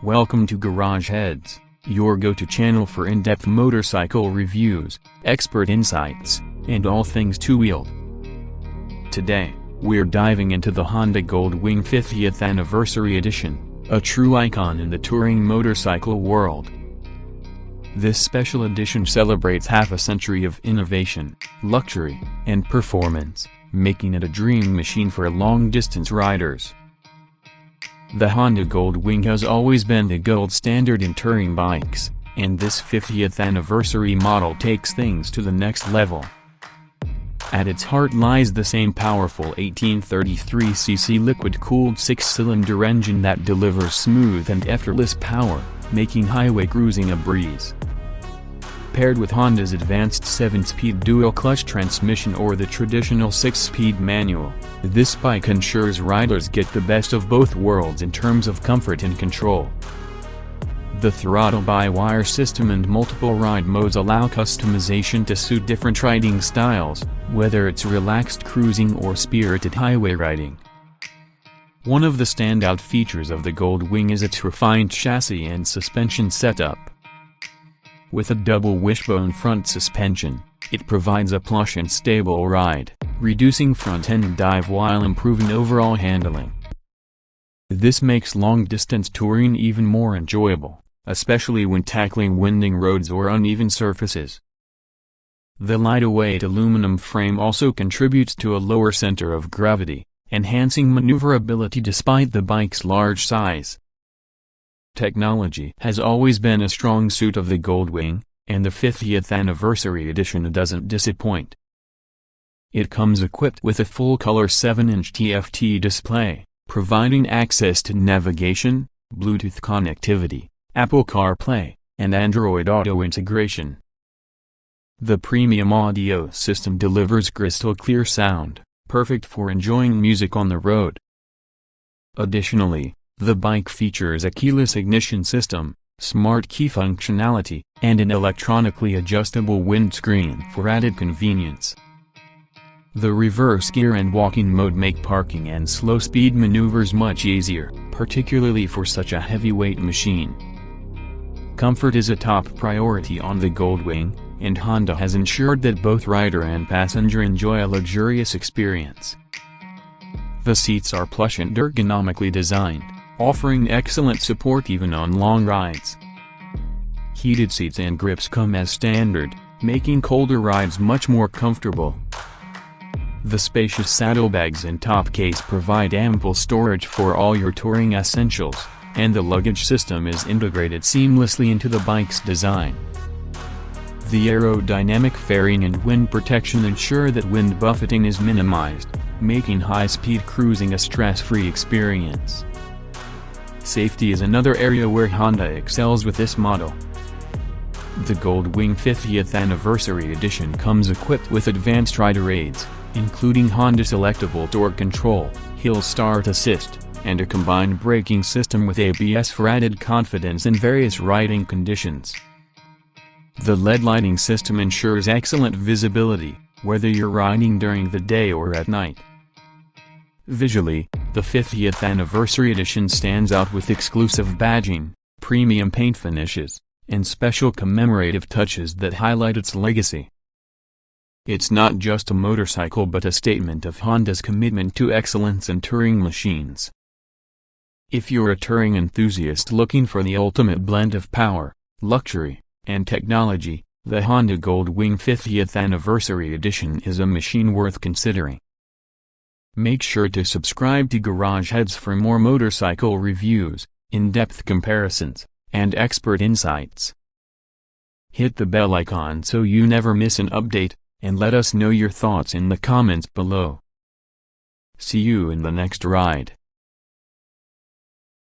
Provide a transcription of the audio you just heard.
Welcome to Garage Heads, your go-to channel for in-depth motorcycle reviews, expert insights, and all things two-wheeled. Today, we're diving into the Honda Goldwing 50th Anniversary Edition, a true icon in the touring motorcycle world. This special edition celebrates half a century of innovation, luxury, and performance, making it a dream machine for long-distance riders. The Honda Goldwing has always been the gold standard in touring bikes, and this 50th anniversary model takes things to the next level. At its heart lies the same powerful 1833cc liquid-cooled six-cylinder engine that delivers smooth and effortless power, making highway cruising a breeze. Paired with Honda's advanced 7-speed dual-clutch transmission or the traditional 6-speed manual, this bike ensures riders get the best of both worlds in terms of comfort and control. The throttle-by-wire system and multiple ride modes allow customization to suit different riding styles, whether it's relaxed cruising or spirited highway riding. One of the standout features of the Goldwing is its refined chassis and suspension setup. With a double wishbone front suspension, it provides a plush and stable ride, reducing front-end dive while improving overall handling. This makes long-distance touring even more enjoyable, especially when tackling winding roads or uneven surfaces. The lighter-weight aluminum frame also contributes to a lower center of gravity, enhancing maneuverability despite the bike's large size. Technology has always been a strong suit of the Goldwing, and the 50th Anniversary Edition doesn't disappoint. It comes equipped with a full-color 7-inch TFT display, providing access to navigation, Bluetooth connectivity, Apple CarPlay, and Android Auto integration. The premium audio system delivers crystal-clear sound, perfect for enjoying music on the road. Additionally, the bike features a keyless ignition system, smart key functionality, and an electronically adjustable windscreen for added convenience. The reverse gear and walking mode make parking and slow-speed maneuvers much easier, particularly for such a heavyweight machine. Comfort is a top priority on the Goldwing, and Honda has ensured that both rider and passenger enjoy a luxurious experience. The seats are plush and ergonomically designed, offering excellent support even on long rides. Heated seats and grips come as standard, making colder rides much more comfortable. The spacious saddlebags and top case provide ample storage for all your touring essentials, and the luggage system is integrated seamlessly into the bike's design. The aerodynamic fairing and wind protection ensure that wind buffeting is minimized, making high-speed cruising a stress-free experience. Safety is another area where Honda excels with this model. The Goldwing 50th Anniversary Edition comes equipped with advanced rider aids, including Honda Selectable Torque Control, Hill Start Assist, and a combined braking system with ABS for added confidence in various riding conditions. The LED lighting system ensures excellent visibility, whether you're riding during the day or at night. Visually, the 50th Anniversary Edition stands out with exclusive badging, premium paint finishes, and special commemorative touches that highlight its legacy. It's not just a motorcycle but a statement of Honda's commitment to excellence in touring machines. If you're a touring enthusiast looking for the ultimate blend of power, luxury, and technology, the Honda Goldwing 50th Anniversary Edition is a machine worth considering. Make sure to subscribe to Garage Heads for more motorcycle reviews, in-depth comparisons, and expert insights. Hit the bell icon so you never miss an update, and let us know your thoughts in the comments below. See you in the next ride.